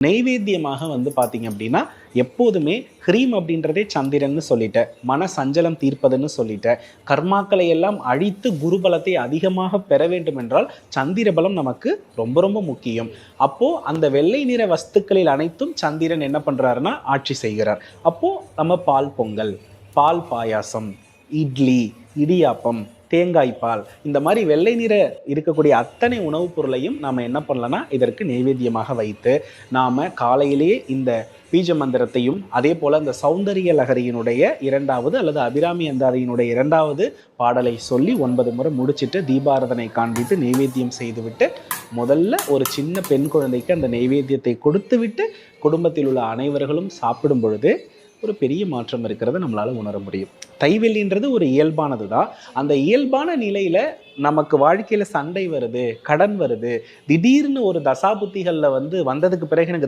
நெய்வேத்தியமாக பார்த்தீங்க அப்படின்னா, எப்போதுமே ஹ்ரீம் அப்படின்றதே சந்திரன்னு சொல்லிட்டேன். மன சஞ்சலம் தீர்ப்பதுன்னு சொல்லிட்டேன். கர்மாக்களை எல்லாம் அழித்து குருபலத்தை அதிகமாக பெற வேண்டும் என்றால், சந்திர பலம் நமக்கு ரொம்ப ரொம்ப முக்கியம். அப்போ அந்த வெள்ளை நிற வஸ்துக்களில் அனைத்தும் சந்திரன் என்ன பண்றாருன்னா, ஆட்சி செய்கிறார். அப்போ நம்ம பால் பொங்கல், பால் பாயாசம், இட்லி, இடியாப்பம், தேங்காய் பால் இந்த மாதிரி வெள்ளை நிற இருக்கக்கூடிய அத்தனை உணவுப் பொருளையும் நாம் என்ன பண்ணலன்னா இதற்கு நெய்வேத்தியமாக வைத்து நாம் காலையிலேயே இந்த பீஜ மந்திரத்தையும் அதே போல் அந்த சௌந்தரிய லகரியினுடைய இரண்டாவது அல்லது அபிராமி அந்தாதியினுடைய இரண்டாவது பாடலை சொல்லி 9 முறை முடிச்சுட்டு தீபாரதனை காண்பித்து நெய்வேத்தியம் செய்துவிட்டு முதல்ல ஒரு சின்ன பெண் குழந்தைக்கு அந்த நெய்வேத்தியத்தை கொடுத்து விட்டு குடும்பத்தில் உள்ள அனைவர்களும் சாப்பிடும் பொழுது ஒரு பெரிய மாற்றம் இருக்கிறத நம்மளால உணர முடியும். தைவெளின்றது ஒரு இயல்பானது தான். அந்த இயல்பான நிலையில நமக்கு வாழ்க்கையில சண்டை வருது, கடன் வருது, திடீர்னு ஒரு தசாபுத்திகள்ல வந்ததுக்கு பிறகு எனக்கு